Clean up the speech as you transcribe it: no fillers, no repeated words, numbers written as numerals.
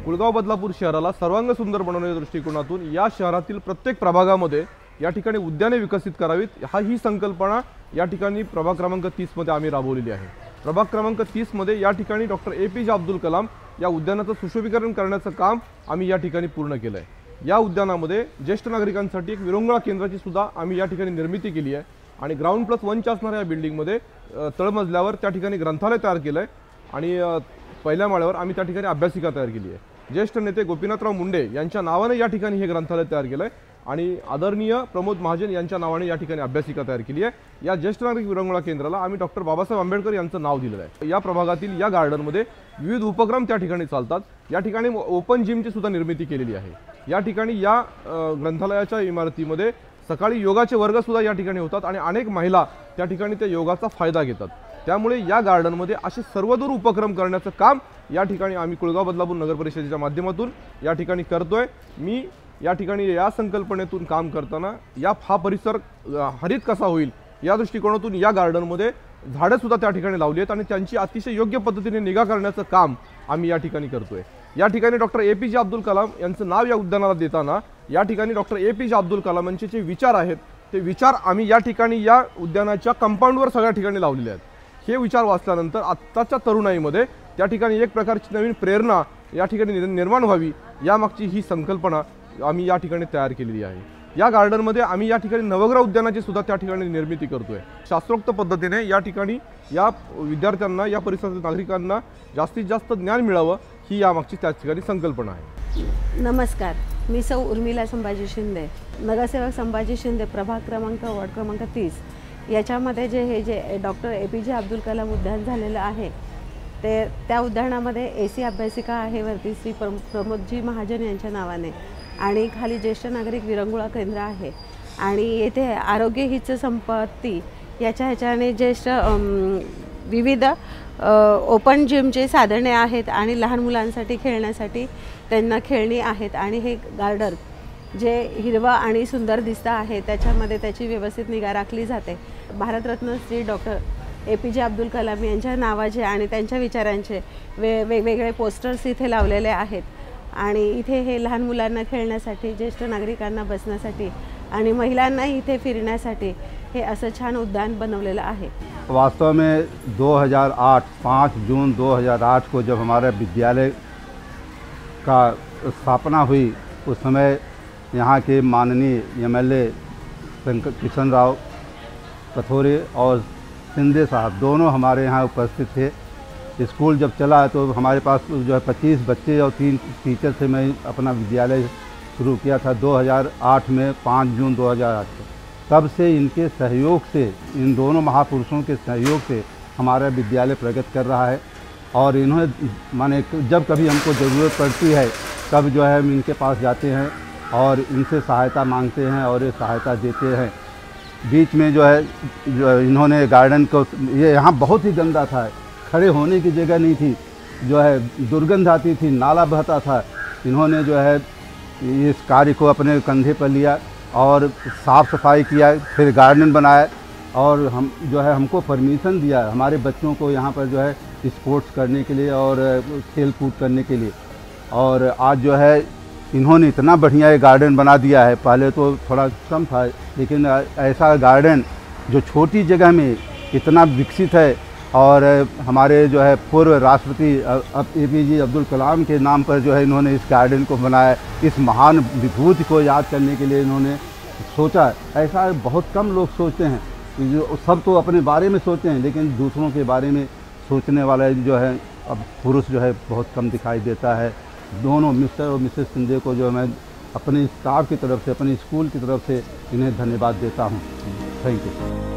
कुळगाव बदलापूर शहराला सर्वांग सुंदर बनवण्याच्या दृष्टिकोनातून या शहरातील प्रत्येक प्रभागामध्ये या ठिकाणी उद्याने विकसित करावीत ही संकल्पना या ठिकाणी प्रभाग क्रमांक 30 मध्ये आम्ही राबवलेली आहे। प्रभाग क्रमांक 30 मध्ये या ठिकाणी डॉक्टर APJ अब्दुल कलाम या उद्यानाचं सुशोभीकरण करण्याचं काम आम्ही या ठिकाणी पूर्ण केलं आहे। या उद्यानामध्ये ज्येष्ठ नागरिकांसाठी एक विरंगुळा केंद्राची सुद्धा आम्ही या ठिकाणी निर्मिती केली आहे आणि ग्राउंड प्लस 1 च्या असणाऱ्या या बिल्डिंगमध्ये तळमजल्यावर त्या ठिकाणी ग्रंथालय तयार केलं आहे आणि पहिल्या माळ्यावर आम्ही त्या ठिकाणी अभ्यासिका तयार केली आहे। ज्येष्ठ नेते गोपीनाथराव मुंडे यांच्या नावाने या ठिकाणी हे ग्रंथालय तयार केलं आहे आणि आदरणीय प्रमोद महाजन यांच्या नावाने या ठिकाणी अभ्यासिका तयार केली आहे। या ज्येष्ठ नागरिक विरंगुळा केंद्राला आम्ही डॉक्टर बाबासाहेब आंबेडकर यांचं नाव दिलेलं आहे। या प्रभागातील या गार्डनमध्ये विविध उपक्रम त्या ठिकाणी चालतात। या ठिकाणी ओपन जिमची सुद्धा निर्मिती केलेली आहे। या ठिकाणी या ग्रंथालयाच्या इमारतीमध्ये सकाळी योगाचे वर्ग सुद्धा या ठिकाणी होतात आणि अनेक महिला त्या ठिकाणी त्या योगाचा फायदा घेतात। त्यामुळे या गार्डनमध्ये असे सर्वदूर उपक्रम करण्याचं काम या ठिकाणी आम्ही कुळगाव बदलापूर नगर परिषदेच्या माध्यमातून या ठिकाणी करतोय। मी या ठिकाणी या संकल्पनेतून काम करताना हा परिसर हरित कसा होईल या दृष्टिकोनातून या गार्डनमध्ये झाडे सुद्धा त्या ठिकाणी लावली आहेत आणि त्यांची अतिशय योग्य पद्धतीने निगा करण्याचं काम आम्ही या ठिकाणी करतोय। या ठिकाणी डॉक्टर APJ अब्दुल कलाम यांचं नाव या उद्यानाला देताना या ठिकाणी डॉक्टर APJ अब्दुल कलाम यांचे जे विचार आहेत ते विचार आम्ही या ठिकाणी या उद्यानाच्या कंपाऊंडवर सगळ्या ठिकाणी लावलेले आहेत। हे विचार वाचल्यानंतर आत्ताच्या तरुणाईमध्ये त्या ठिकाणी एक प्रकारची नवीन प्रेरणा या ठिकाणी निर्माण व्हावी यामागची ही संकल्पना आम्ही या ठिकाणी तयार केलेली आहे। या गार्डनमध्ये आम्ही या ठिकाणी नवग्रह उद्यानाची सुद्धा त्या ठिकाणी निर्मिती करतोय। शास्त्रोक्त पद्धतीने या ठिकाणी या विद्यार्थ्यांना या परिसरातील नागरिकांना जास्तीत जास्त ज्ञान मिळावं ही यामागची त्या ठिकाणी संकल्पना आहे। नमस्कार, मी सौ उर्मिला संभाजी शिंदे, नगरसेवक संभाजी शिंदे, प्रभाग क्रमांक वार्ड क्रमांक 30 याच्यामध्ये जे डॉक्टर APJ अब्दुल कलाम उद्यान झालेलं आहे ते त्या उद्यानामध्ये AC अभ्यासिका आहे वरती श्री प्रमोदजी महाजन यांच्या नावाने आणि खाली ज्येष्ठ नागरिक विरंगुळा केंद्र आहे आणि येथे आरोग्य हीच संपत्ती ह्याच्याने ज्येष्ठ विविध ओपन जिमचे साधने आहेत आणि लहान मुलांसाठी खेळण्यासाठी त्यांना खेळणी आहेत आणि हे गार्डन जे हिरवा आणि सुंदर दिसतं आहे त्याच्यामध्ये त्याची व्यवस्थित निगा राखली जाते। भारतरत्न श्री डॉक्टर APJ अब्दुल कलाम यांच्या नावाचे आणि त्यांच्या विचारांचे वेगवेगळे पोस्टर्स इथे लावलेले आहेत आणि इथे हे लहान मुलांना खेळण्यासाठी, ज्येष्ठ नागरिकांना बसण्यासाठी आणि महिलांना इथे फिरण्यासाठी हे असं छान उद्यान बनवलेलं आहे। वास्तव में 5 जून 2008 को जब हमारे विद्यालय का स्थापना हुई उस समय यहाँ के माननीय MLA किशन राव कथोरे और शिंदे साहब दोनों हमारे यहाँ उपस्थित थे। स्कूल जब चला तो हमारे पास जो है 25 बच्चे और 3 टीचर से मैं अपना विद्यालय शुरू किया था 2008 में 5 जून 2008 को। तब से इनके सहयोग से, इन दोनों महापुरुषों के सहयोग से हमारा विद्यालय प्रगति कर रहा है और इन्होंने माने जब कभी हमको ज़रूरत पड़ती है तब जो है हम इनके पास जाते हैं और इनसे सहायता मांगते हैं और ये सहायता देते हैं। बीच में जो इन्होंने गार्डन को, ये यहाँ बहुत ही गंदा था, खड़े होने की जगह नहीं थी, जो है दुर्गंध आती थी, नाला बहता था। इन्होंने जो है इस कार्य को अपने कंधे पर लिया और साफ़ सफाई किया, फिर गार्डन बनाया और हम जो है हमको परमिशन दिया हमारे बच्चों को यहाँ पर जो है स्पोर्ट्स करने के लिए और खेल कूद करने के लिए। और आज जो है इन्होंने इतना बढ़िया ये गार्डन बना दिया है। पहले तो थोड़ा कम था लेकिन ऐसा गार्डन जो छोटी जगह में इतना विकसित है और हमारे जो है पूर्व राष्ट्रपति APJ अब्दुल कलाम के नाम पर जो है इन्होंने इस गार्डन को बनाया। इस महान विभूति को याद करने के लिए इन्होंने सोचा। ऐसा बहुत कम लोग सोचते हैं, जो सब तो अपने बारे में सोचते हैं लेकिन दूसरों के बारे में सोचने वाला जो है अब पुरुष जो है बहुत कम दिखाई देता है। दोनों मिस्टर और मिसेस शिंदे को जो मैं अपने स्टाफ की तरफ से, अपने स्कूल की तरफ से इन्हें धन्यवाद देता हूँ। Thank you.